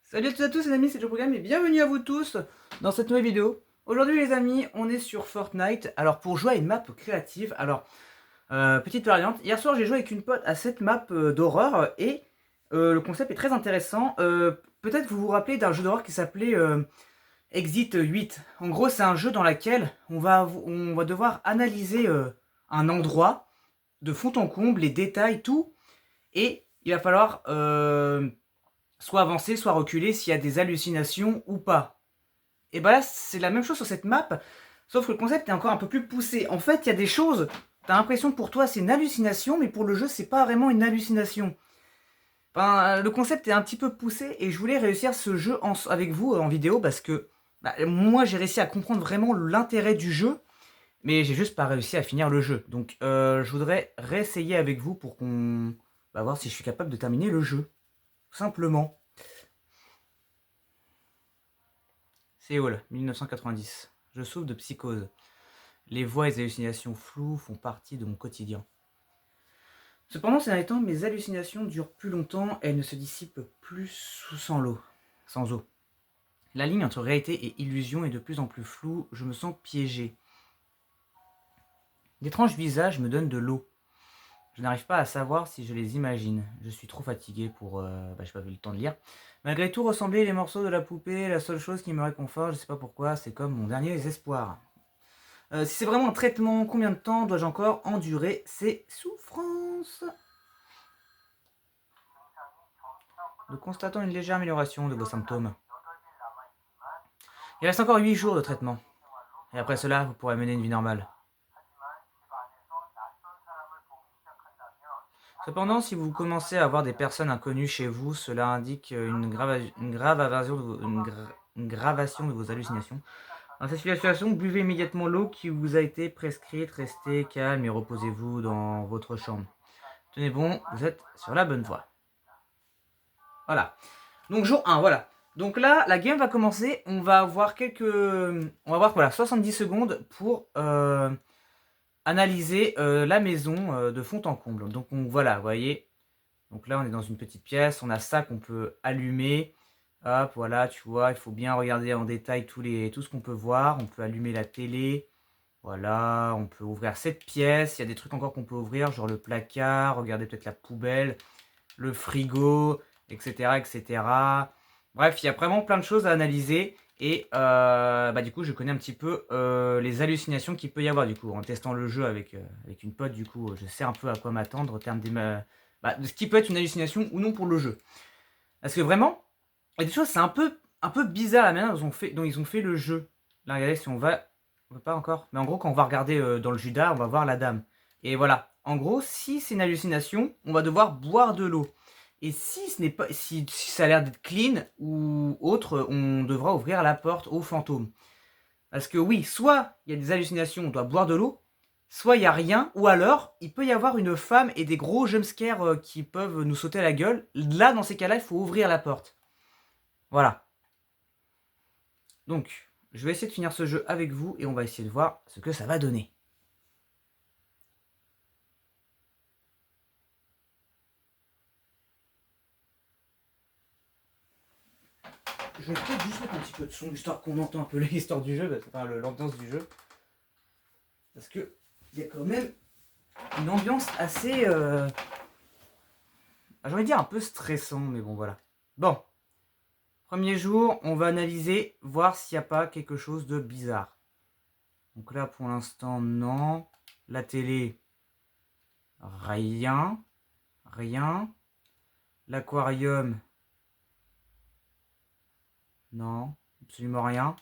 Salut à tous les amis, c'est Joe Programme et bienvenue à vous tous dans cette nouvelle vidéo. Aujourd'hui les amis, on est sur Fortnite. Alors pour jouer à une map créative, petite variante, hier soir j'ai joué avec une pote à cette map d'horreur et le concept est très intéressant. Peut-être vous vous rappelez d'un jeu d'horreur qui s'appelait Exit 8. En gros c'est un jeu dans lequel on va devoir analyser un endroit de fond en comble, les détails, tout. Et il va falloir soit avancer, soit reculer s'il y a des hallucinations ou pas. Et bah là, c'est la même chose sur cette map, sauf que le concept est encore un peu plus poussé. En fait, il y a des choses, t'as l'impression que pour toi c'est une hallucination, mais pour le jeu, c'est pas vraiment une hallucination. Enfin, le concept est un petit peu poussé et je voulais réussir ce jeu avec vous en vidéo parce que moi j'ai réussi à comprendre vraiment l'intérêt du jeu, mais j'ai juste pas réussi à finir le jeu. Donc je voudrais réessayer avec vous pour qu'on va voir si je suis capable de terminer le jeu. Tout simplement. Séoul, 1990. Je souffre de psychose. Les voix et les hallucinations floues font partie de mon quotidien. Cependant, ces derniers temps, mes hallucinations durent plus longtemps et elles ne se dissipent plus sans l'eau. Sans eau. La ligne entre réalité et illusion est de plus en plus floue, je me sens piégé. D'étranges visages me donnent de l'eau. Je n'arrive pas à savoir si je les imagine. Je suis trop fatigué pour... j'ai pas eu le temps de lire. Malgré tout, ressembler les morceaux de la poupée, la seule chose qui me réconforte, je sais pas pourquoi, c'est comme mon dernier espoir. Si c'est vraiment un traitement, combien de temps dois-je encore endurer ces souffrances? Nous constatons une légère amélioration de vos symptômes. Il reste encore 8 jours de traitement. Et après cela, vous pourrez mener une vie normale. Cependant, si vous commencez à avoir des personnes inconnues chez vous, cela indique une gravation de vos hallucinations. Dans cette situation, buvez immédiatement l'eau qui vous a été prescrite, restez calme et reposez-vous dans votre chambre. Tenez bon, vous êtes sur la bonne voie. Voilà. Donc jour 1, voilà. Donc là, la game va commencer. On va avoir voilà, 70 secondes pour analyser la maison de fond en comble. Donc voilà, vous voyez. Donc là, on est dans une petite pièce. On a ça qu'on peut allumer. Hop, voilà, tu vois, il faut bien regarder en détail tout ce qu'on peut voir. On peut allumer la télé. Voilà, on peut ouvrir cette pièce. Il y a des trucs encore qu'on peut ouvrir, genre le placard. Regardez peut-être la poubelle, le frigo, etc., etc. Bref, il y a vraiment plein de choses à analyser. Et du coup, je connais un petit peu les hallucinations qu'il peut y avoir. Du coup, en testant le jeu avec une pote, du coup, je sais un peu à quoi m'attendre en termes de ce qui peut être une hallucination ou non pour le jeu. Parce que vraiment, il y a des choses, c'est un peu bizarre la manière dont ils ont fait le jeu. Là, regardez, si on va... On peut pas encore. Mais en gros, quand on va regarder dans le Judas, on va voir la dame. Et voilà. En gros, si c'est une hallucination, on va devoir boire de l'eau. Et si ce n'est pas, si ça a l'air d'être clean ou autre, on devra ouvrir la porte au fantôme. Parce que oui, soit il y a des hallucinations, on doit boire de l'eau, soit il n'y a rien, ou alors il peut y avoir une femme et des gros jumpscares qui peuvent nous sauter à la gueule. Là, dans ces cas-là, il faut ouvrir la porte. Voilà. Donc, je vais essayer de finir ce jeu avec vous et on va essayer de voir ce que ça va donner. Je vais peut-être juste mettre un petit peu de son, histoire qu'on entend un peu l'histoire du jeu, enfin l'ambiance du jeu. Parce que il y a quand même une ambiance assez... j'ai envie de dire un peu stressant, mais bon voilà. Bon. Premier jour, on va analyser, voir s'il n'y a pas quelque chose de bizarre. Donc là, pour l'instant, non. La télé, rien. Rien. L'aquarium, non. Absolument rien.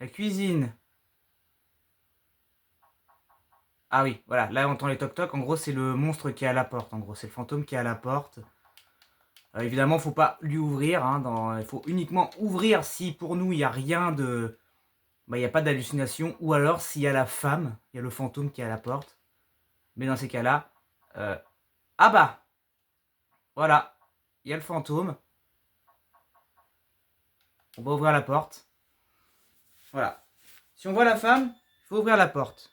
La cuisine. Ah oui, voilà, là on entend les toc-toc. En gros, c'est le monstre qui est à la porte. En gros, c'est le fantôme qui est à la porte. Évidemment, faut pas lui ouvrir. Il faut uniquement ouvrir si pour nous il n'y a rien de... il n'y a pas d'hallucination. Ou alors s'il y a la femme, il y a le fantôme qui est à la porte. Mais dans ces cas-là... ah bah voilà, il y a le fantôme. On va ouvrir la porte. Voilà. Si on voit la femme, il faut ouvrir la porte.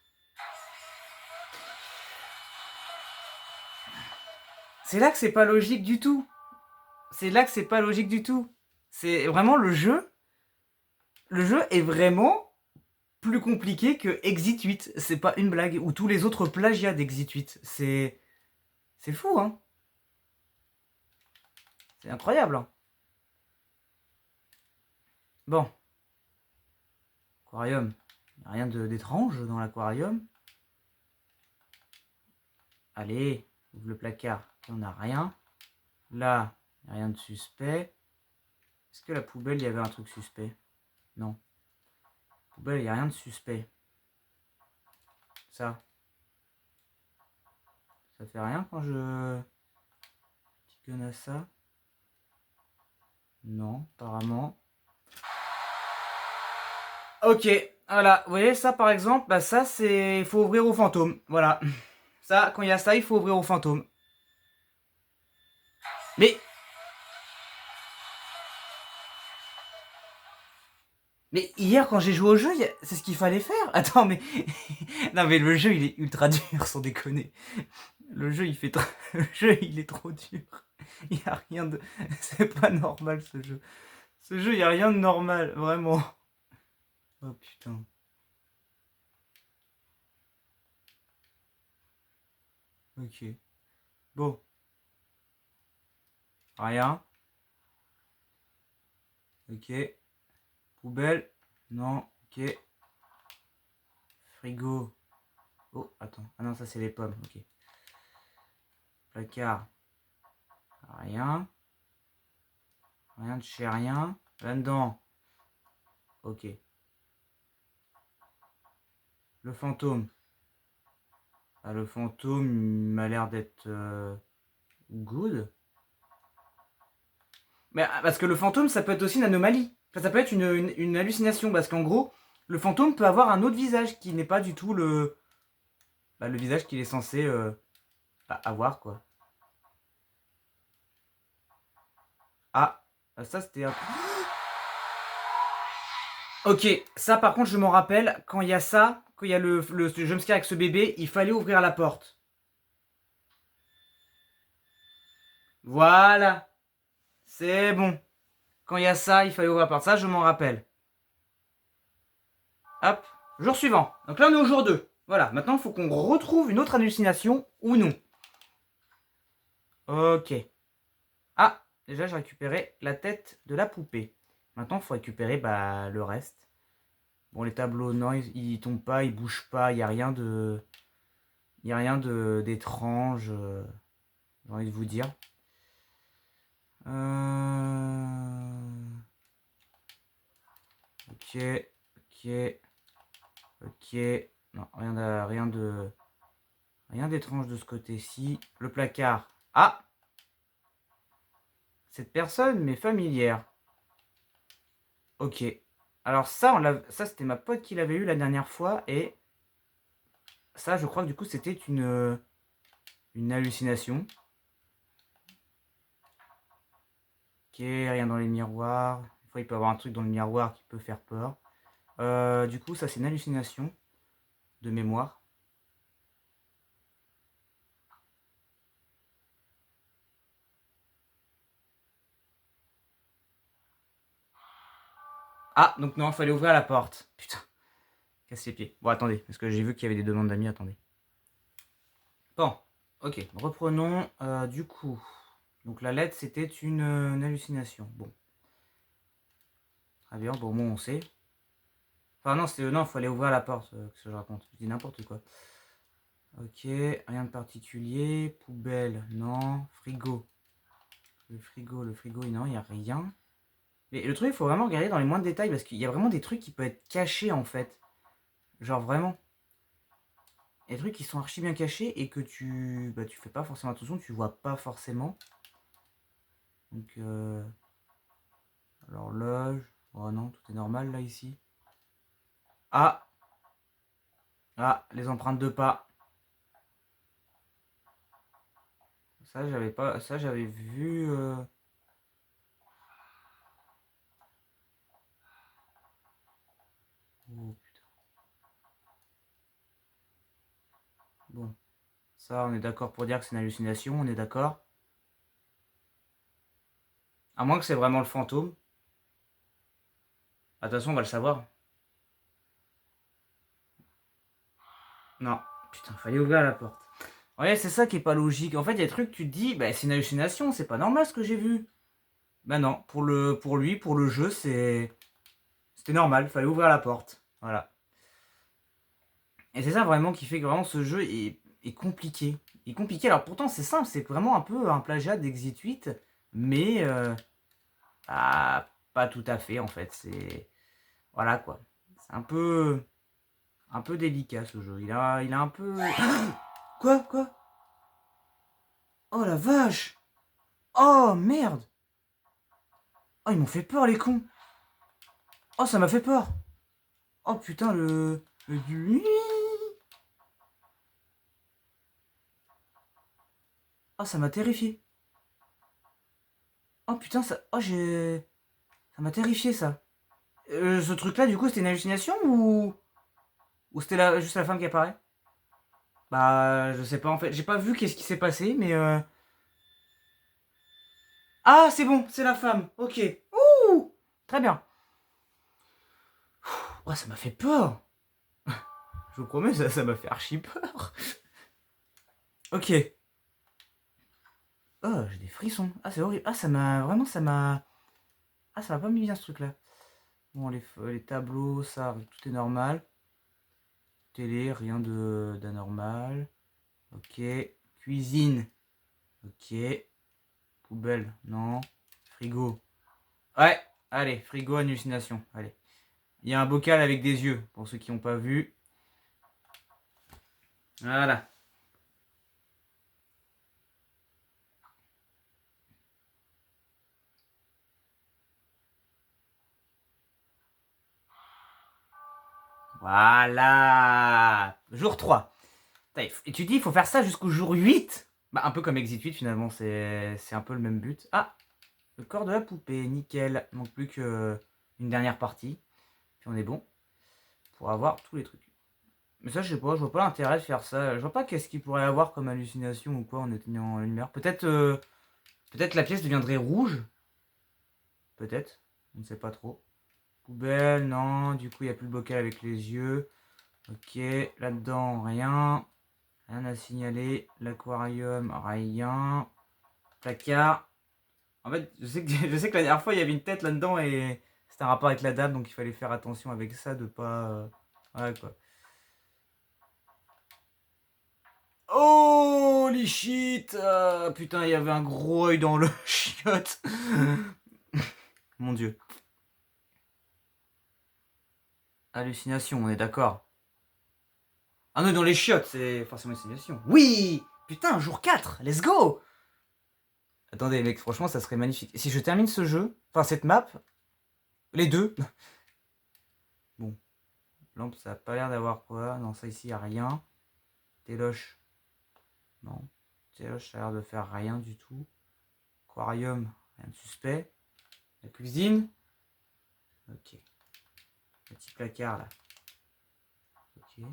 C'est là que c'est pas logique du tout. C'est là que c'est pas logique du tout. C'est vraiment le jeu. Le jeu est vraiment plus compliqué que Exit 8. C'est pas une blague. Ou tous les autres plagiats d'Exit 8. C'est fou, hein. C'est incroyable, hein. Bon. Aquarium. Il n'y a rien d'étrange dans l'aquarium. Allez, ouvre le placard. On n'a rien. Là, il n'y a rien de suspect. Est-ce que la poubelle, il y avait un truc suspect? Non. Poubelle, il n'y a rien de suspect. Ça fait rien quand je ticone à ça? Non, apparemment. Ok, voilà. Vous voyez, ça par exemple, bah ça c'est... Il faut ouvrir au fantôme. Voilà. Ça, quand il y a ça, il faut ouvrir au fantôme. Mais... Mais hier, quand j'ai joué au jeu, c'est ce qu'il fallait faire. Attends, mais... non, mais le jeu, il est ultra dur, sans déconner. Le jeu, le jeu, il est trop dur. Il n'y a rien de... C'est pas normal, ce jeu. Ce jeu, il n'y a rien de normal, vraiment. Oh, putain. Ok. Bon. Rien. Ok. Poubelle. Non. Ok. Frigo. Oh, attends. Ah non, ça, c'est les pommes. Ok. Placard. Rien. Rien de chez rien. Là-dedans. Ok. Le fantôme. Ah, le fantôme m'a l'air d'être good. Mais parce que le fantôme, ça peut être aussi une anomalie. Enfin, ça peut être une hallucination. Parce qu'en gros, le fantôme peut avoir un autre visage qui n'est pas du tout le visage qu'il est censé avoir, quoi. Ah, ça c'était un... Ok, ça par contre je m'en rappelle, quand il y a ça, quand il y a le jumpscare avec ce bébé, il fallait ouvrir la porte. Voilà, c'est bon. Quand il y a ça, il fallait ouvrir la porte. Ça, je m'en rappelle. Hop, jour suivant. Donc là, on est au jour 2. Voilà, maintenant, il faut qu'on retrouve une autre hallucination ou non. Ok. Ah, déjà, j'ai récupéré la tête de la poupée. Maintenant, il faut récupérer le reste. Bon, les tableaux, non, ils tombent pas, ils bougent pas, il n'y a rien de... Il n'y a rien d'étrange, j'ai envie de vous dire. Ok, ok, ok. Non, rien d'étrange de ce côté-ci. Le placard. Ah! Cette personne m'est familière. Ok. Alors ça, ça c'était ma pote qui l'avait eu la dernière fois. Et ça, je crois que du coup, c'était une hallucination. Ok, rien dans les miroirs. Des fois, il peut y avoir un truc dans le miroir qui peut faire peur. Du coup, ça, c'est une hallucination de mémoire. Ah, donc non, il fallait ouvrir la porte. Putain, casse les pieds. Bon, attendez, parce que j'ai vu qu'il y avait des demandes d'amis, attendez. Bon, ok, reprenons. Du coup, donc la lettre, c'était une hallucination. Bon. Très bien, bon, au moins on sait. Enfin, non, il fallait ouvrir la porte, que je raconte. Je dis n'importe quoi. Ok, rien de particulier. Poubelle, non. Frigo. Le frigo, non, il n'y a rien. Mais le truc, il faut vraiment regarder dans les moindres détails parce qu'il y a vraiment des trucs qui peuvent être cachés en fait. Genre vraiment. Il y a des trucs qui sont archi bien cachés et que tu fais pas forcément attention, tu vois pas forcément. Donc, l'horloge. Oh non, tout est normal là ici. Ah! Ah, les empreintes de pas. Ça, j'avais pas. Ça, j'avais vu. Oh putain. Bon. Ça, on est d'accord pour dire que c'est une hallucination, on est d'accord. À moins que c'est vraiment le fantôme. Ah, de toute façon, on va le savoir. Non. Putain, fallait ouvrir la porte. Ouais, c'est ça qui est pas logique. En fait, il y a des trucs, tu te dis, bah, c'est une hallucination, c'est pas normal ce que j'ai vu. Bah non, pour lui, pour le jeu, c'était normal, il fallait ouvrir la porte. Voilà. Et c'est ça vraiment qui fait que vraiment ce jeu est compliqué. Il est compliqué, alors pourtant c'est simple, c'est vraiment un peu un plagiat d'Exit 8, mais pas tout à fait en fait. C'est. Voilà quoi. C'est un peu délicat ce jeu. Il a un peu. Quoi? Quoi? Oh la vache! Oh merde! Oh, ils m'ont fait peur les cons! Oh, ça m'a fait peur! Oh putain, le. Oh, ça m'a terrifié! Oh putain, ça. Oh, j'ai. Ça m'a terrifié ça! Ce truc là, du coup, c'était une hallucination ou c'était juste la femme qui apparaît? Bah, je sais pas en fait. J'ai pas vu qu'est-ce qui s'est passé, mais. Ah, c'est bon, c'est la femme. Ok. Ouh! Très bien. Oh, ça m'a fait peur! Je vous promets, ça m'a fait archi peur. Ok. Oh, j'ai des frissons. Ah, c'est horrible. Ah, ça m'a. Vraiment, ça m'a. Ah, ça m'a pas mis bien ce truc-là. Bon, les tableaux, ça, tout est normal. Télé, rien d'anormal. Ok. Cuisine. Ok. Poubelle, non. Frigo. Ouais, allez, frigo, hallucination. Allez. Il y a un bocal avec des yeux, pour ceux qui n'ont pas vu. Voilà. Voilà. Jour 3. Et tu dis, il faut faire ça jusqu'au jour 8. Bah, un peu comme Exit 8, finalement, c'est un peu le même but. Ah, le corps de la poupée, nickel. Il manque plus qu'une dernière partie. Puis on est bon pour avoir tous les trucs. Mais ça, je sais pas, je vois pas l'intérêt de faire ça. Je vois pas qu'est-ce qu'il pourrait y avoir comme hallucination ou quoi en éteignant la lumière. Peut-être la pièce deviendrait rouge. Peut-être. On ne sait pas trop. Poubelle, non. Du coup, il n'y a plus le bocal avec les yeux. Ok. Là-dedans, rien. Rien à signaler. L'aquarium, rien. Placard. En fait, je sais que la dernière fois, il y avait une tête là-dedans et c'était un rapport avec la dame. Donc, il fallait faire attention avec ça de pas... Ouais, quoi. Holy shit! Putain, il y avait un gros œil dans le chiotte. Mon dieu. Hallucination, on est d'accord. Ah non, dans les chiottes, c'est forcément une hallucination. Oui! Putain, jour 4, let's go! Attendez, mec, franchement, ça serait magnifique. Si je termine ce jeu, enfin cette map, les deux. Bon, lampe, ça a pas l'air d'avoir quoi. Non, ça ici, y a rien. Téloche, non. Téloche, ça a l'air de faire rien du tout. Aquarium, rien de suspect. La cuisine, ok. Petit placard là, ok.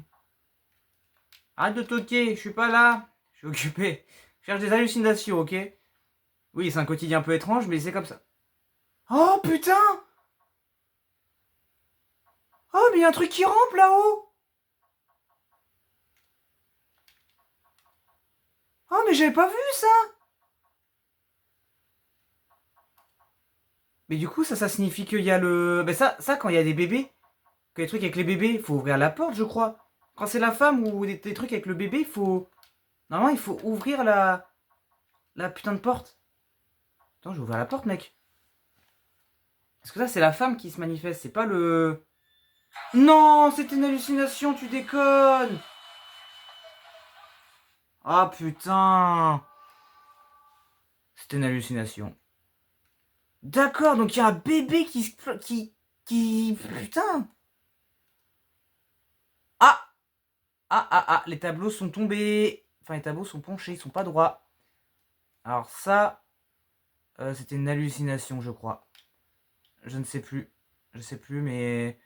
Arrête de toquer, je suis pas là. Je suis occupé. Je cherche des hallucinations, ok? Oui, c'est un quotidien un peu étrange, mais c'est comme ça. Oh putain! Oh, mais il y a un truc qui rampe là-haut! Oh, mais j'avais pas vu ça! Mais du coup, ça signifie qu'il y a le. Ben ça, quand il y a des bébés, quand il y a des trucs avec les bébés, il faut ouvrir la porte, je crois. Quand c'est la femme ou des trucs avec le bébé, il faut. Normalement, il faut ouvrir la putain de porte. Attends, je vais ouvrir la porte, mec. Parce que ça, c'est la femme qui se manifeste, c'est pas le. Non, c'était une hallucination, tu déconnes! Ah putain! C'était une hallucination. D'accord, donc il y a un bébé qui. Putain! Ah! Les tableaux sont tombés. Enfin, les tableaux sont penchés, ils sont pas droits. Alors ça, c'était une hallucination, je crois. Je ne sais plus. Je sais plus, mais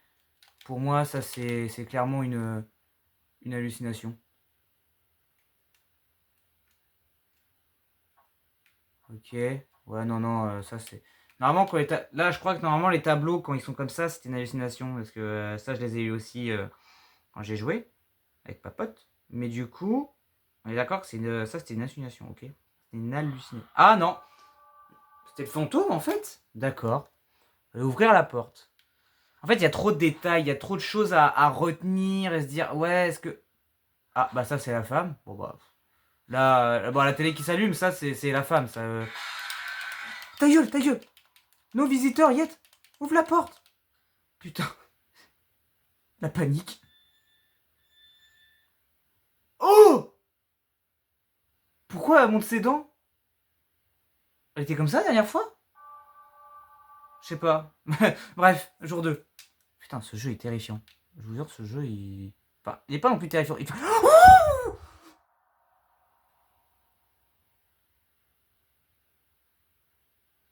pour moi, ça, c'est clairement une hallucination. Ok. Ouais, non, non, ça, c'est... Normalement, là, je crois que normalement, les tableaux, quand ils sont comme ça, c'était une hallucination. Parce que ça, je les ai eu aussi quand j'ai joué avec Papote. Mais du coup, on est d'accord que ça, c'était une hallucination, ok? C'était une hallucination. Ah non! C'était le fantôme, en fait? D'accord. Ouvrir la porte. En fait, il y a trop de détails, il y a trop de choses à retenir et se dire, ouais, est-ce que... Ah, bah ça, c'est la femme. Bon, bah... Là, bon, la télé qui s'allume, ça, c'est la femme, ça... Ta gueule, ta gueule! Nos visiteurs, Yet! Ouvre la porte! Putain. La panique. Oh! Pourquoi elle monte ses dents? Elle était comme ça la dernière fois? Je sais pas. Bref, jour 2. Putain, ce jeu est terrifiant. Je vous jure, ce jeu, il... Enfin, il est pas non plus terrifiant. Oh!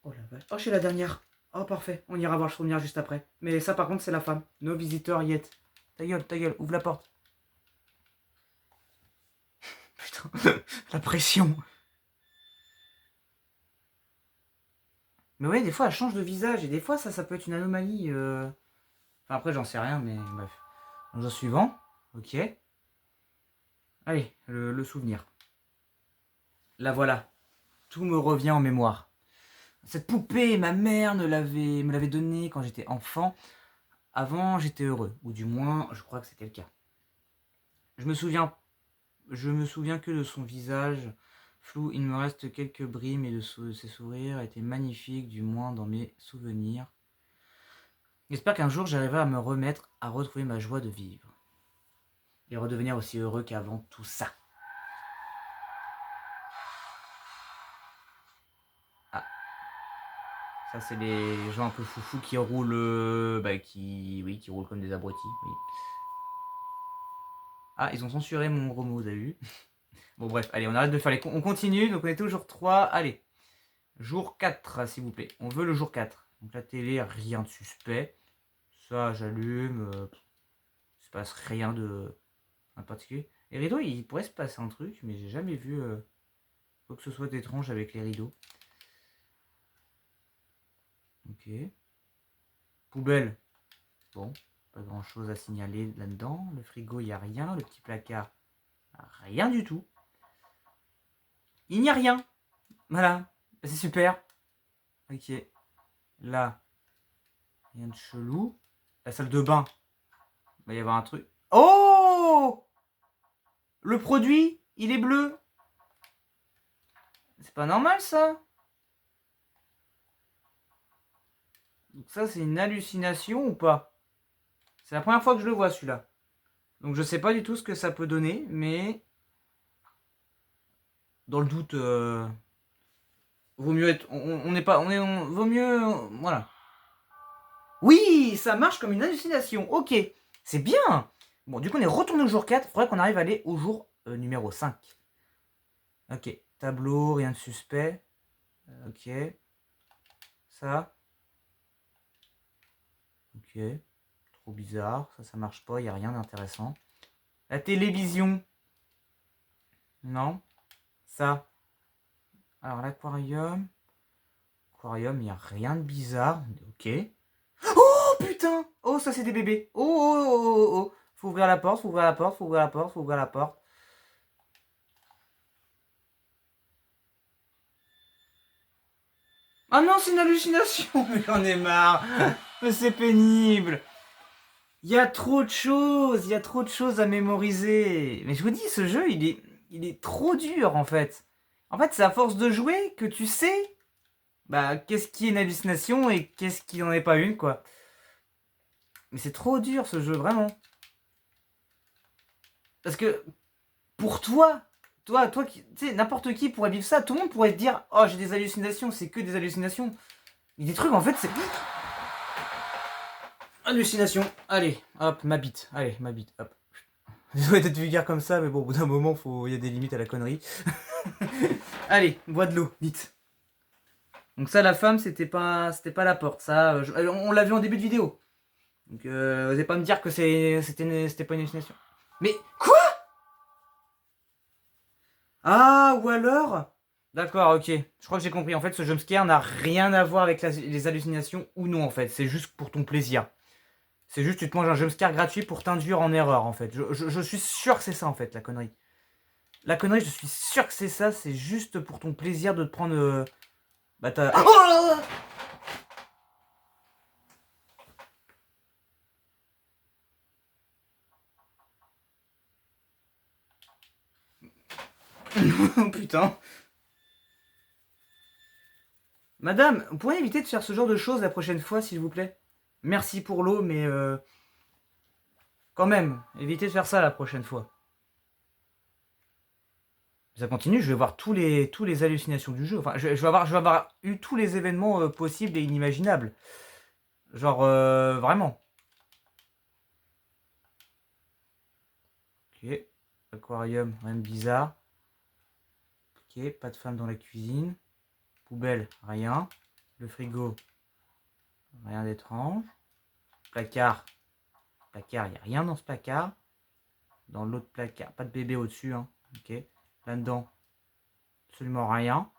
Oh la vache. Oh, je suis la dernière. Oh, parfait. On ira voir le souvenir juste après. Mais ça, par contre, c'est la femme. Nos visiteurs, Yet. Ta gueule, ouvre la porte. Putain, la pression. Mais ouais, des fois, elle change de visage. Et des fois, ça peut être une anomalie. Enfin, après, j'en sais rien, mais bref. Jour suivant. Ok. Allez, le souvenir. Là, voilà. Tout me revient en mémoire. Cette poupée, ma mère me l'avait donnée quand j'étais enfant. Avant, j'étais heureux. Ou du moins, je crois que c'était le cas. Je me souviens que de son visage flou. Il me reste quelques bris, mais ses sourires étaient magnifiques, du moins dans mes souvenirs. J'espère qu'un jour, j'arriverai à me remettre, à retrouver ma joie de vivre. Et redevenir aussi heureux qu'avant tout ça. Ah, ça c'est les gens un peu foufous qui roulent, qui roulent comme des abrutis. Oui. Ah, ils ont censuré mon gros mot, vous avez vu? Bon bref, allez, on arrête de faire les... On continue, donc on est au jour 3. Allez, jour 4, s'il vous plaît. On veut le jour 4. Donc la télé, rien de suspect. Ça, j'allume. Il se passe rien de particulier. Les rideaux, il pourrait se passer un truc, mais j'ai jamais vu quoi que ce soit d'étrange avec les rideaux. Ok. Poubelle. Bon, pas grand chose à signaler là-dedans. Le frigo, il n'y a rien. Le petit placard, rien du tout. Il n'y a rien. Voilà. C'est super. Ok. Là, rien de chelou. La salle de bain. Il va y avoir un truc. Oh! Le produit, il est bleu. C'est pas normal ça. Donc ça, c'est une hallucination ou pas? C'est la première fois que je le vois celui-là. Donc je sais pas du tout ce que ça peut donner, mais dans le doute, vaut mieux être. On n'est pas. Vaut mieux. Voilà. Oui, ça marche comme une hallucination. Ok, c'est bien. Bon, du coup, on est retourné au jour 4. Il faudrait qu'on arrive à aller au jour numéro 5. Ok, tableau, rien de suspect. Ok. Ça. Ok. Trop bizarre. Ça marche pas. Il n'y a rien d'intéressant. La télévision. Non. Ça. Alors, l'aquarium. Aquarium, il n'y a rien de bizarre. Ok. Oh putain! Oh, ça c'est des bébés. Oh, oh, oh, oh, oh. Faut ouvrir la porte, faut ouvrir la porte, faut ouvrir la porte, faut ouvrir la porte. Ah non, c'est une hallucination! Mais j'en ai marre! Mais c'est pénible! Il y a trop de choses! Il y a trop de choses à mémoriser! Mais je vous dis, ce jeu, il est trop dur en fait. En fait, c'est à force de jouer que tu sais qu'est-ce qui est une hallucination et qu'est-ce qui n'en est pas une, quoi. Mais c'est trop dur ce jeu, vraiment. Parce que pour toi qui, tu sais, n'importe qui pourrait vivre ça, tout le monde pourrait te dire, oh j'ai des hallucinations, c'est que des hallucinations. Et des trucs en fait c'est... Hallucination, allez, hop, ma bite, allez, ma bite, hop. Désolé d'être vulgaire comme ça, mais bon, au bout d'un moment, il y a des limites à la connerie. Allez, bois de l'eau, vite. Donc ça, la femme, c'était pas la porte, ça, on l'a vu en début de vidéo. Donc, n'osez pas me dire que c'était pas une hallucination. Mais, quoi? Ah, ou alors, D'accord, ok. Je crois que j'ai compris. En fait, ce jumpscare n'a rien à voir avec les hallucinations ou non, en fait. C'est juste pour ton plaisir. C'est juste, tu te manges un jumpscare gratuit pour t'induire en erreur, en fait. Je suis sûr que c'est ça, en fait, la connerie. La connerie, je suis sûr que c'est ça. C'est juste pour ton plaisir de te prendre... bah, t'as... Oh putain. Madame, vous pourriez éviter de faire ce genre de choses la prochaine fois, s'il vous plaît? Merci pour l'eau, mais quand même, évitez de faire ça la prochaine fois. Ça continue, je vais voir tous les hallucinations du jeu. Enfin, je vais avoir eu tous les événements possibles et inimaginables. Genre, vraiment. Ok. Aquarium, rien de bizarre. Ok, pas de femme dans la cuisine. Poubelle, rien. Le frigo, rien d'étrange. Placard, placard, il n'y a rien dans ce placard. Dans l'autre placard, pas de bébé au-dessus. Hein. Ok. Là-dedans, absolument rien.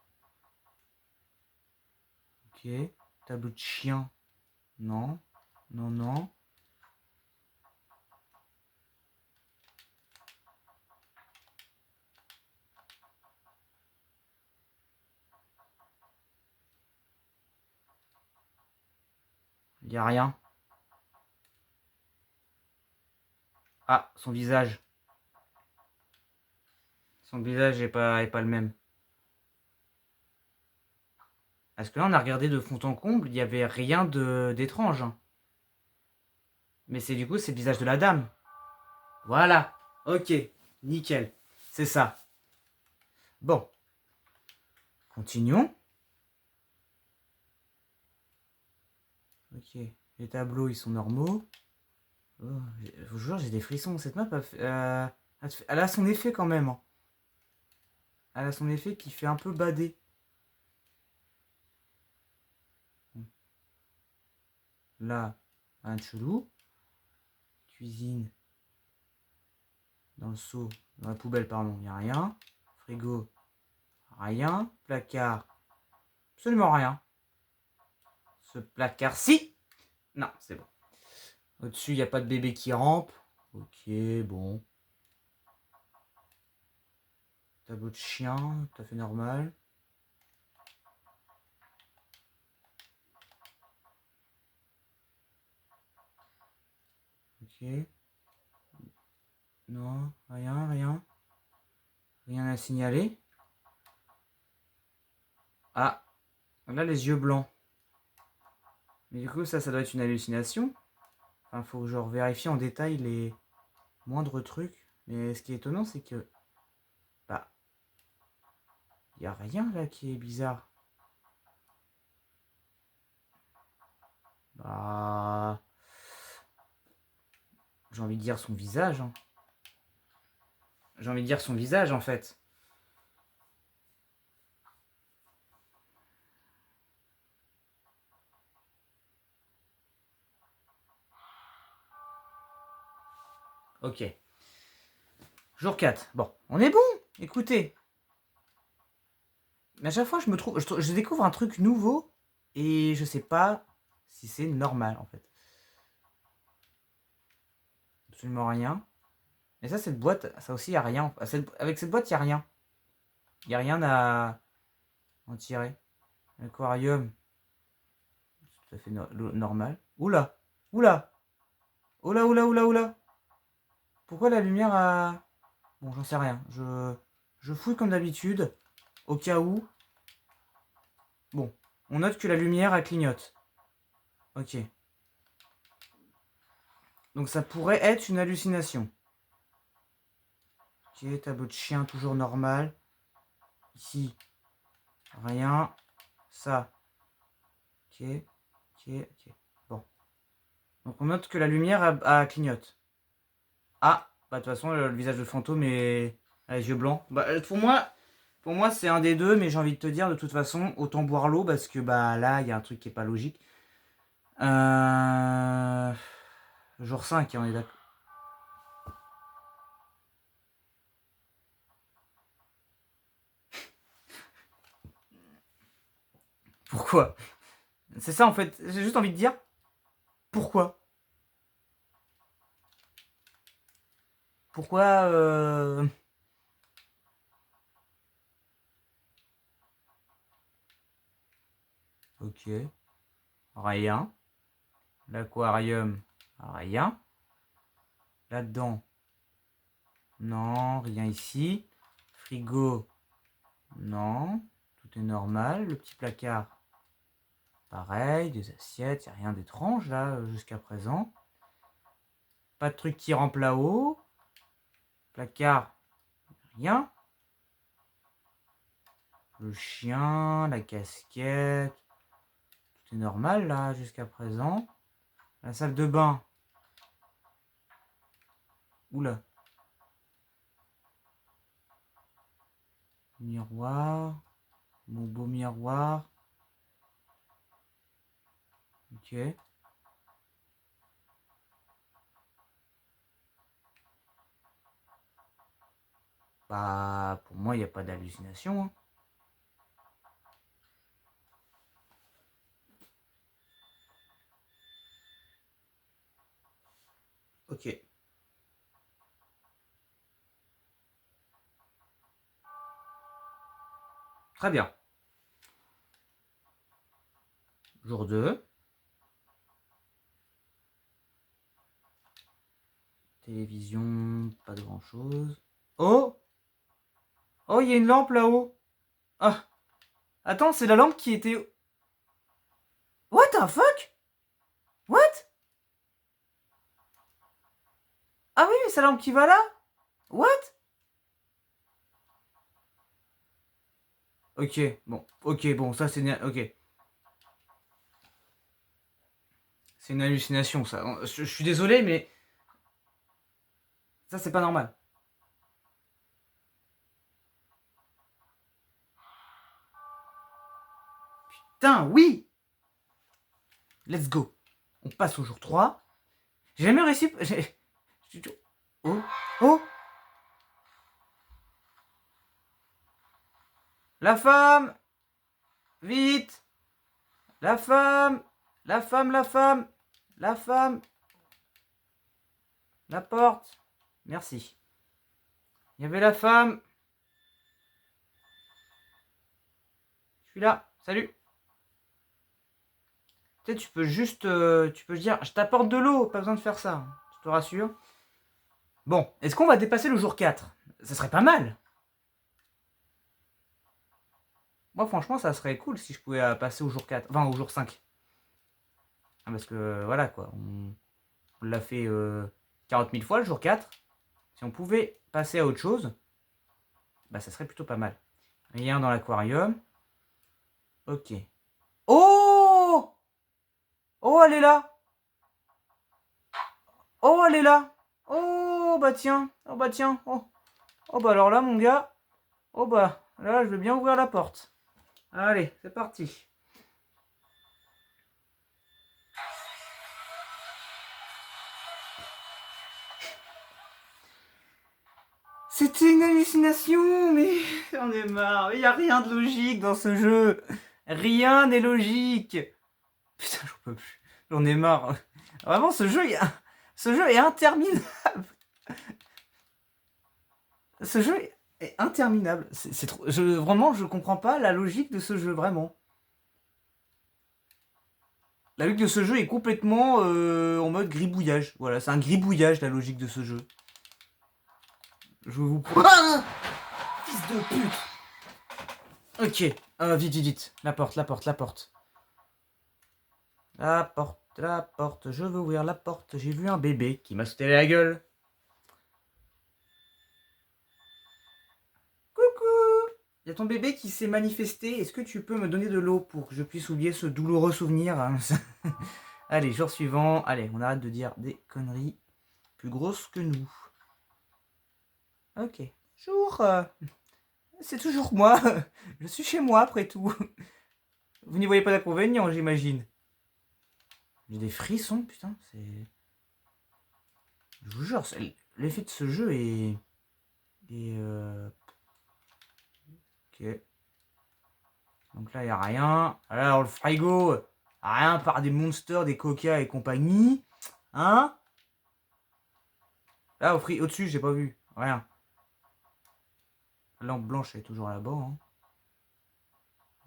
Ok. Tableau de chien, non. Non, non. Il n'y a rien. Ah, son visage. Son visage est pas le même. Parce que là, on a regardé de fond en comble, il n'y avait rien d'étrange. Hein. Mais c'est du coup, c'est le visage de la dame. Voilà. Ok. Nickel. C'est ça. Bon. Continuons. Ok. Les tableaux, ils sont normaux. Oh, je vous jure, j'ai des frissons. Cette map, elle a son effet quand même. Hein. Elle a son effet qui fait un peu bader. Là, un chelou. Cuisine. Dans le seau. Dans la poubelle, pardon, il n'y a rien. Frigo. Rien. Placard. Absolument rien. Ce placard-ci. Non, c'est bon. Au-dessus, il n'y a pas de bébé qui rampe. Ok, bon. Tableau de chien, tout à fait normal. Ok. Non, rien, rien. Rien à signaler. Ah, là, les yeux blancs. Mais du coup, ça doit être une hallucination. Enfin, faut que je vérifie en détail les moindres trucs. Mais ce qui est étonnant, c'est que... Bah, il n'y a rien là qui est bizarre. Bah... J'ai envie de dire son visage. Hein. J'ai envie de dire son visage, en fait. Ok. Jour 4. Bon, on est bon. Écoutez. Mais à chaque fois, je découvre un truc nouveau et je sais pas si c'est normal, en fait. Absolument rien. Mais ça, cette boîte, ça aussi, il n'y a rien. Avec cette boîte, il n'y a rien. Il n'y a rien à en tirer. Aquarium, c'est tout à fait normal. Oula. Oula. Oula, oula, oula, oula. Pourquoi la lumière a... Bon, j'en sais rien. Je fouille comme d'habitude. Au cas où. Bon. On note que la lumière, elle clignote. Ok. Donc ça pourrait être une hallucination. Ok, tableau de chien, toujours normal. Ici, rien. Ça. Ok. Ok, ok. Bon. Donc on note que la lumière a clignote. Ah, bah de toute façon, le visage de fantôme est a les yeux blancs. Bah, pour moi c'est un des deux, mais j'ai envie de te dire, de toute façon, autant boire l'eau, parce que bah là, il y a un truc qui est pas logique. Jour 5, on est d'accord. Pourquoi? C'est ça en fait, j'ai juste envie de dire, pourquoi? Pourquoi Ok, rien. L'aquarium, rien. Là-dedans, non, rien ici. Frigo, non, tout est normal. Le petit placard, pareil, des assiettes, il n'y a rien d'étrange là jusqu'à présent. Pas de truc qui rampe là-haut. Placard, rien. Le chien, la casquette, tout est normal là jusqu'à présent. La salle de bain. Oula. Miroir. Mon beau miroir. Ok. Bah, pour moi, il n'y a pas d'hallucination, hein. Ok. Très bien. Jour 2. Télévision, pas de grand chose. Oh! Oh, il y a une lampe là-haut. Ah! Attends, c'est la lampe qui était... What the fuck? What? Ah oui, mais c'est la lampe qui va là? What? Ok, bon, ça c'est... Ok. C'est une hallucination, ça. Je suis désolé, mais... Ça, c'est pas normal. Putain, oui! Let's go. On passe au jour 3. J'ai jamais réussi... Oh! Oh! La femme! Vite! La femme! La femme, la femme! La femme! La porte! Merci. Il y avait la femme. Je suis là. Salut. Peut-être tu peux juste... tu peux dire, je t'apporte de l'eau. Pas besoin de faire ça. Je te rassure. Bon, est-ce qu'on va dépasser le jour 4? Ça serait pas mal. Moi, franchement, ça serait cool si je pouvais passer au jour 4. Enfin, au jour 5. Parce que, voilà, quoi. On l'a fait 40 000 fois, le jour 4. Si on pouvait passer à autre chose, bah, ça serait plutôt pas mal. Rien dans l'aquarium. Ok. Oh! Oh, elle est là! Oh, elle est là! Oh, bah tiens! Oh, bah tiens! Oh, oh bah alors là, mon gars, oh bah là, je vais bien ouvrir la porte. Allez, c'est parti. C'était une hallucination, mais j'en ai marre. Il n'y a rien de logique dans ce jeu. Rien n'est logique. Putain, j'en peux plus. J'en ai marre. Vraiment, ce jeu est interminable. Ce jeu est interminable. C'est trop... Vraiment, je comprends pas la logique de ce jeu, vraiment. La logique de ce jeu est complètement en mode gribouillage. Voilà, c'est un gribouillage, la logique de ce jeu. Je vous... Ah, fils de pute. Ok, vite, vite, vite. La porte, la porte, la porte. La porte, la porte. Je veux ouvrir la porte. J'ai vu un bébé qui m'a sauté la gueule. Coucou. Il y a ton bébé qui s'est manifesté. Est-ce que tu peux me donner de l'eau pour que je puisse oublier ce douloureux souvenir? Allez, jour suivant. Allez, on arrête de dire des conneries plus grosses que nous. Ok. Jour. C'est toujours moi. Je suis chez moi après tout. Vous n'y voyez pas d'inconvénient, j'imagine. J'ai des frissons, putain. C'est... Je vous jure, l'effet de ce jeu est... Ok. Donc là, il n'y a rien. Alors, le frigo, rien par des monsters, des coca et compagnie. Hein? Là, au-dessus, j'ai pas vu. Rien. La lampe blanche, elle est toujours là-bas. Hein.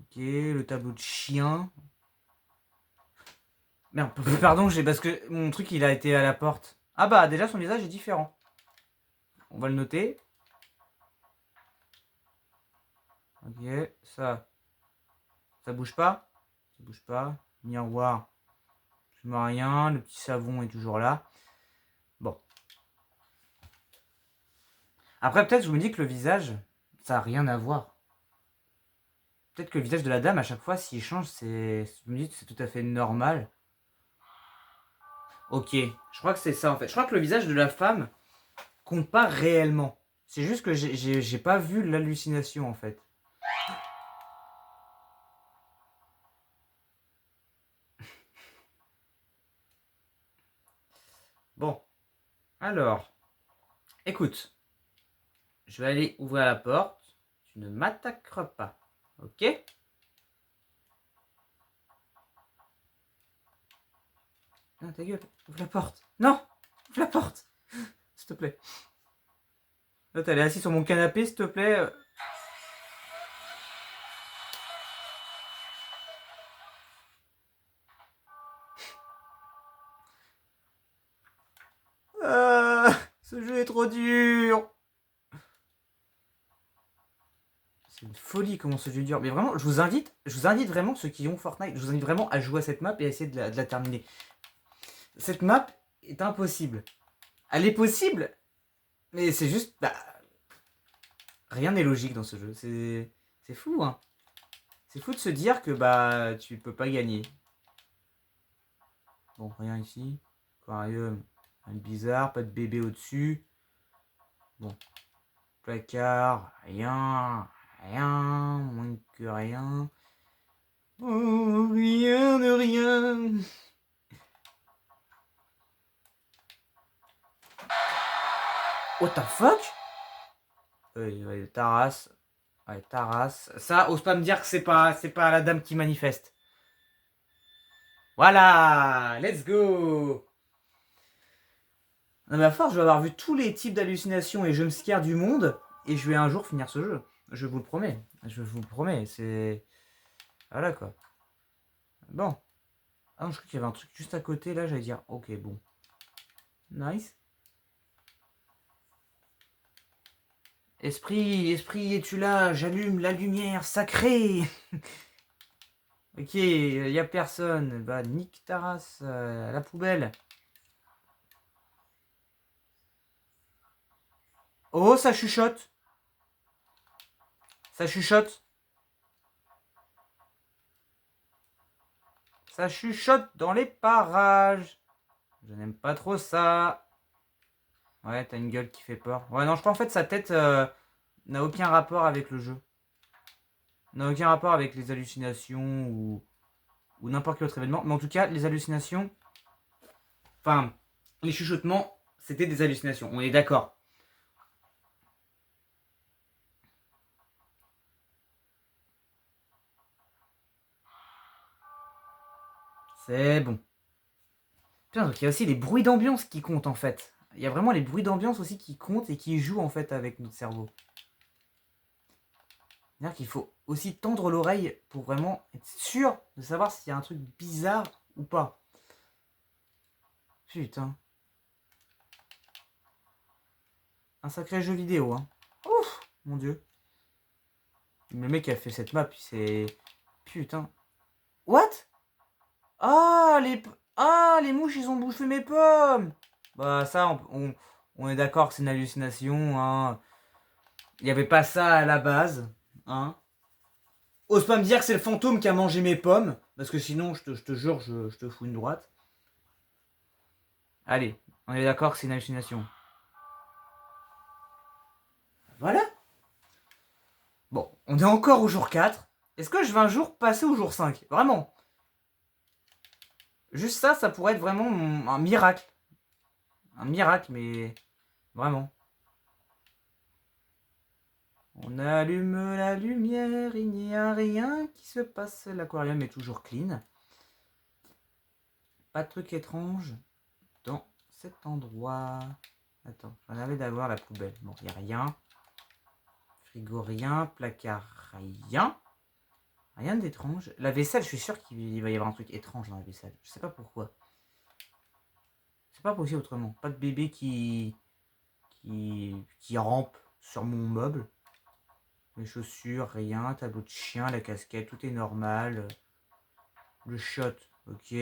Ok, le tableau de chien. Merde, pardon, parce que mon truc, il a été à la porte. Ah bah, déjà, son visage est différent. On va le noter. Ok, ça. Ça bouge pas? Ça bouge pas. Miroir. Je vois rien. Le petit savon est toujours là. Bon. Après, peut-être, je me dis que le visage, ça n'a rien à voir. Peut-être que le visage de la dame, à chaque fois, s'il change, je me dis que c'est tout à fait normal. Ok, je crois que c'est ça en fait. Je crois que le visage de la femme compte pas réellement. C'est juste que j'ai pas vu l'hallucination en fait. Bon, alors, écoute, je vais aller ouvrir la porte. Tu ne m'attaqueras pas, ok? Non, ta gueule, ouvre la porte. Non, ouvre la porte, s'il te plaît. Là, t'es assis sur mon canapé, s'il te plaît. Ce jeu est trop dur. C'est une folie comment ce jeu est dur. Mais vraiment, je vous invite vraiment ceux qui ont Fortnite, je vous invite vraiment à jouer à cette map et à essayer de la terminer. Cette map est impossible. Elle est possible, mais c'est juste... Bah, rien n'est logique dans ce jeu. C'est fou, hein. C'est fou de se dire que bah tu peux pas gagner. Bon, rien ici. Aquarium, rien de bizarre, pas de bébé au-dessus. Bon. Placard, rien. Rien, moins que rien. Oh, rien de rien. What the fuck? Ouais, Taras. Ouais, Taras. Ça, ose pas me dire que c'est pas la dame qui manifeste. Voilà, let's go. Non mais à force, je vais avoir vu tous les types d'hallucinations et jumpscares du monde, et je vais un jour finir ce jeu. Je vous le promets. Je vous le promets, c'est... Voilà quoi. Bon. Ah non, je crois qu'il y avait un truc juste à côté, là, j'allais dire, ok, bon. Nice. Esprit, es-tu là? J'allume la lumière sacrée. Ok, y a personne. Bah, nique ta race à la poubelle. Oh, ça chuchote. Ça chuchote. Ça chuchote dans les parages. Je n'aime pas trop ça. Ouais, t'as une gueule qui fait peur. Ouais, non, je crois en fait sa tête n'a aucun rapport avec le jeu. N'a aucun rapport avec les hallucinations ou n'importe quel autre événement. Mais en tout cas, les hallucinations... Enfin, les chuchotements, c'était des hallucinations. On est d'accord. C'est bon. Putain, donc il y a aussi les bruits d'ambiance qui comptent en fait. Il y a vraiment les bruits d'ambiance aussi qui comptent et qui jouent en fait avec notre cerveau. C'est-à-dire qu'il faut aussi tendre l'oreille pour vraiment être sûr de savoir s'il y a un truc bizarre ou pas. Putain. Un sacré jeu vidéo, hein. Ouf, mon dieu. Le mec qui a fait cette map, c'est... Putain. What? Ah, les mouches, ils ont bouffé mes pommes. Bah ça, on est d'accord que c'est une hallucination, hein. Il n'y avait pas ça à la base, hein. Ose pas me dire que c'est le fantôme qui a mangé mes pommes, parce que sinon, je te jure, je te fous une droite. Allez, on est d'accord que c'est une hallucination. Voilà. Bon, on est encore au jour 4. Est-ce que je vais un jour passer au jour 5? Vraiment. Juste ça, ça pourrait être vraiment un miracle. Un miracle, mais vraiment. On allume la lumière, il n'y a rien qui se passe. L'aquarium est toujours clean. Pas de truc étrange dans cet endroit. Attends, j'en avais d'avoir la poubelle. Bon, il n'y a rien. Frigo, rien. Placard, rien. Rien d'étrange. La vaisselle, je suis sûr qu'il va y avoir un truc étrange dans la vaisselle. Je sais pas pourquoi. C'est pas possible autrement. Pas de bébé qui rampe sur mon meuble. Les chaussures, rien. Tableau de chien, la casquette, tout est normal. Le shot, ok.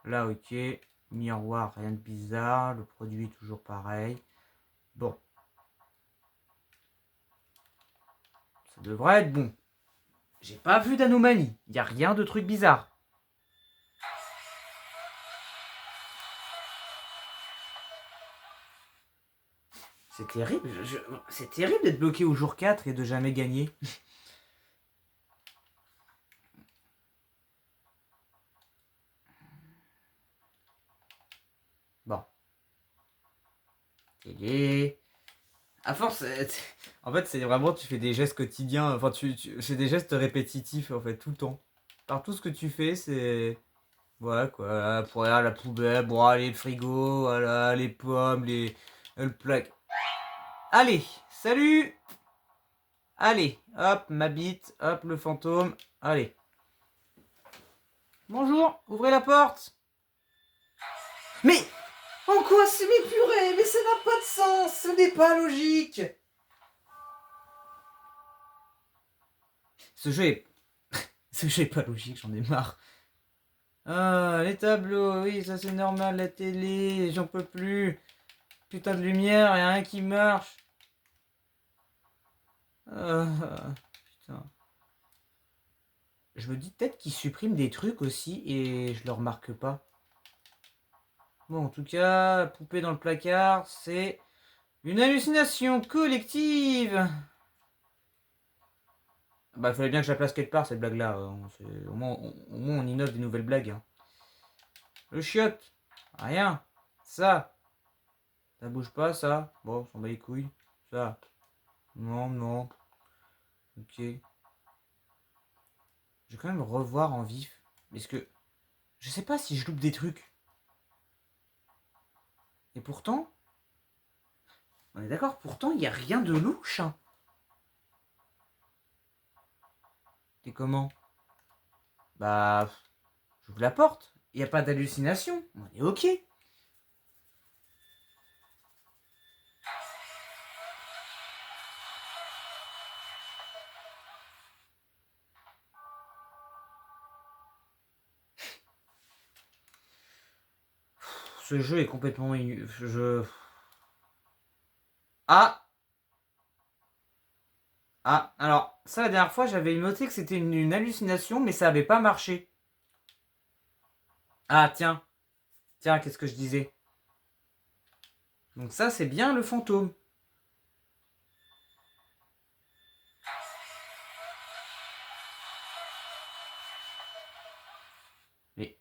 Là, ok. Miroir, rien de bizarre. Le produit, toujours pareil. Bon. Ça devrait être bon. J'ai pas vu d'anomalie. Il n'y a rien de truc bizarre. C'est terrible. C'est terrible d'être bloqué au jour 4 et de jamais gagner. Bon. Télé. À force, en fait, c'est vraiment, tu fais des gestes quotidiens. Enfin, c'est des gestes répétitifs, en fait, tout le temps. Par tout ce que tu fais, c'est. Voilà, quoi. Là, pour regarder la poubelle, bon, allez, le frigo, voilà, les pommes, le plaque. Allez, salut! Allez, hop, ma bite, hop, le fantôme. Allez. Bonjour, ouvrez la porte. Mais en quoi c'est mes purées? Mais ça n'a pas de sens, ce n'est pas logique. Ce jeu est... Ce jeu est pas logique, j'en ai marre. Ah, les tableaux, oui, ça c'est normal, la télé, j'en peux plus. Putain de lumière, y'a rien qui marche. Putain. Je me dis peut-être qu'ils suppriment des trucs aussi et je le remarque pas. Bon, en tout cas, poupée dans le placard, c'est une hallucination collective. Bah, il fallait bien que je la place quelque part, cette blague-là. Au moins, on innove des nouvelles blagues. Hein. Le chiotte, rien. Ça bouge pas, ça. Bon, on s'en bat les couilles. Ça, non, non. Ok. Je vais quand même revoir en vif. Parce que je sais pas si je loupe des trucs. Et pourtant, on est d'accord, pourtant, il n'y a rien de louche. Hein. T'es comment? Bah, j'ouvre la porte. Il n'y a pas d'hallucination. On est ok. Ce jeu est complètement... Ah! Ah, alors, ça, la dernière fois, j'avais noté que c'était une hallucination, mais ça n'avait pas marché. Ah, tiens. Tiens, qu'est-ce que je disais? Donc ça, c'est bien le fantôme. Mais...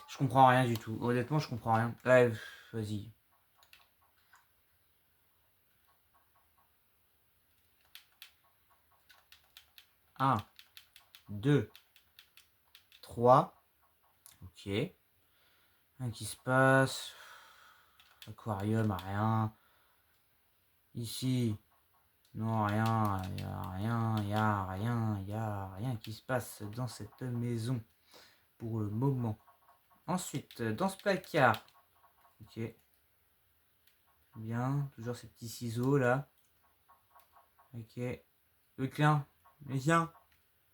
Je comprends rien du tout. Honnêtement, je comprends rien. Ouais, vas-y. Un, 2, 3. Ok. Rien qui se passe. Aquarium, rien. Ici. Non, rien. Il n'y a rien. Il n'y a rien. Il n'y a rien qui se passe dans cette maison. Pour le moment. Ensuite, dans ce placard. Ok. Bien. Toujours ces petits ciseaux là. Ok. Le clin. Le chien.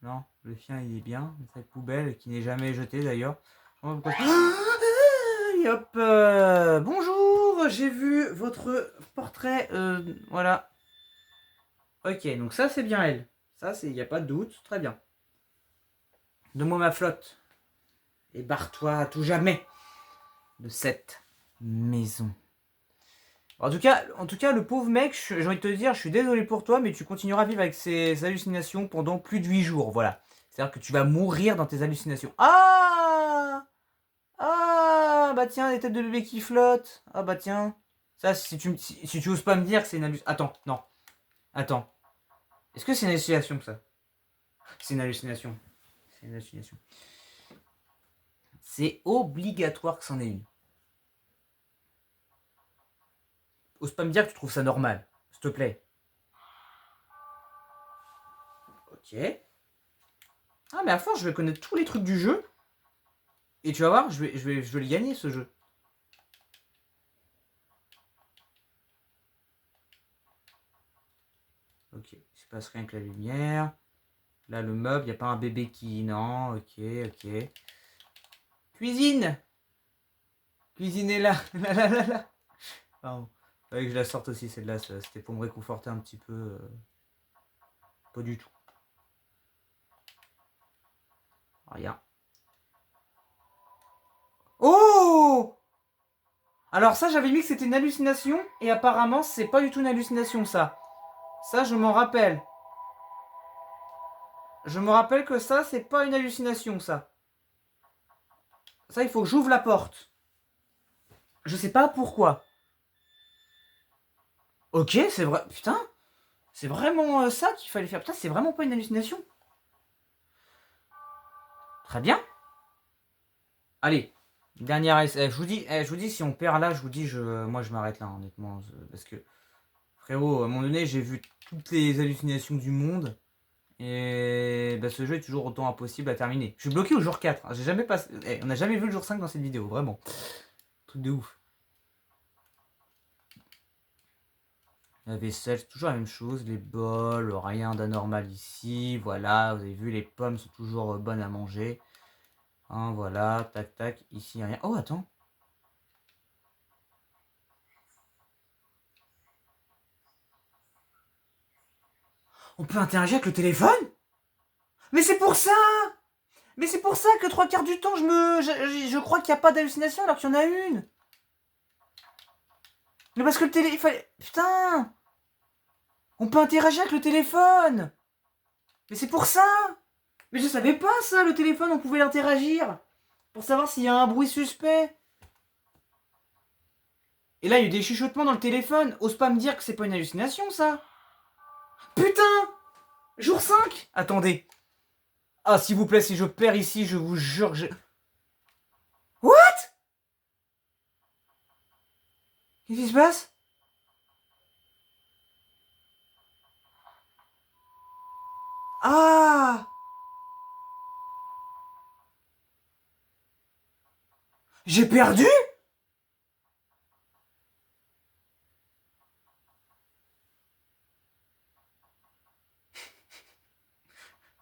Non, le chien il est bien. Cette poubelle qui n'est jamais jetée d'ailleurs. Et hop, bonjour, j'ai vu votre portrait, voilà. Ok, donc ça c'est bien elle. Ça, il n'y a pas de doute, très bien. Donne-moi ma flotte. Et barre-toi à tout jamais de cette maison. En tout cas, le pauvre mec, j'ai envie de te dire, je suis désolé pour toi, mais tu continueras à vivre avec ces hallucinations pendant plus de 8 jours, voilà. C'est-à-dire que tu vas mourir dans tes hallucinations. Ah bah tiens, des têtes de bébé qui flottent. Ah bah tiens. Ça, si tu oses pas me dire que c'est une hallucination. Attends, non. Attends. Est-ce que c'est une hallucination, ça? C'est une hallucination. C'est une hallucination. C'est obligatoire que c'en ait une. Ose pas me dire que tu trouves ça normal. S'il te plaît. Ok. Ah, mais à force, je vais connaître tous les trucs du jeu. Et tu vas voir, je vais le gagner, ce jeu. Ok, il se passe rien que la lumière. Là, le meuble, il n'y a pas un bébé qui... Non, ok, ok. Cuisine! Cuisine est là. Là, là, là, là. Pardon. Fallait que je la sorte aussi, celle-là. C'était pour me réconforter un petit peu. Pas du tout. Rien. Oh! Alors ça, j'avais mis que c'était une hallucination. Et apparemment, c'est pas du tout une hallucination, ça. Ça, je m'en rappelle. Je me rappelle que ça, c'est pas une hallucination, ça. Ça, il faut que j'ouvre la porte. Je sais pas pourquoi. Ok, c'est vrai. Putain, c'est vraiment ça qu'il fallait faire. Putain, c'est vraiment pas une hallucination. Très bien. Allez, dernière essai. Je vous dis, si on perd là, je vous dis, moi je m'arrête là, honnêtement. Parce que, frérot, à un moment donné, j'ai vu toutes les hallucinations du monde. Et bah, ce jeu est toujours autant impossible à terminer. Je suis bloqué au jour 4. J'ai jamais passé... on n'a jamais vu le jour 5 dans cette vidéo, vraiment. Truc de ouf. La vaisselle, c'est toujours la même chose. Les bols, rien d'anormal ici. Voilà, vous avez vu, les pommes sont toujours bonnes à manger. Hein, voilà, tac, tac. Ici, rien. Oh, attends. On peut interagir avec le téléphone? Mais c'est pour ça! Mais c'est pour ça que 3/4 du temps, je crois qu'il n'y a pas d'hallucination alors qu'il y en a une. Mais parce que le téléphone... Putain! On peut interagir avec le téléphone! Mais c'est pour ça! Mais je savais pas ça, le téléphone, on pouvait l'interagir! Pour savoir s'il y a un bruit suspect. Et là, il y a eu des chuchotements dans le téléphone. Ose pas me dire que c'est pas une hallucination, ça! Putain! Jour 5! Attendez. Ah, s'il vous plaît, si je perds ici, je vous jure que j'ai... What? Qu'est-ce qui se passe? Ah! J'ai perdu?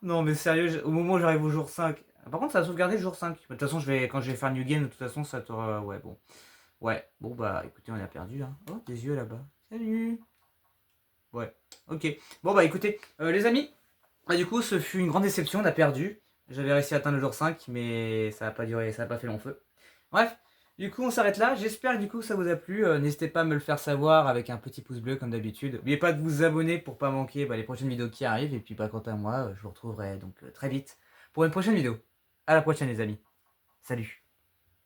Non, mais sérieux, au moment où j'arrive au jour 5. Par contre, ça a sauvegardé le jour 5. De toute façon, quand je vais faire New Game, de toute façon, ça t'aura. Ouais, bon. Ouais, bon, bah écoutez, on a perdu là. Oh, des yeux là-bas. Salut! Ouais, ok. Bon, bah écoutez, les amis, bah, du coup, ce fut une grande déception, on a perdu. J'avais réussi à atteindre le jour 5, mais ça n'a pas duré, ça n'a pas fait long feu. Bref, du coup, on s'arrête là. J'espère que du coup, ça vous a plu. N'hésitez pas à me le faire savoir avec un petit pouce bleu, comme d'habitude. N'oubliez pas de vous abonner pour pas manquer les prochaines vidéos qui arrivent. Et puis, quant à moi, je vous retrouverai donc très vite pour une prochaine vidéo. À la prochaine, les amis. Salut!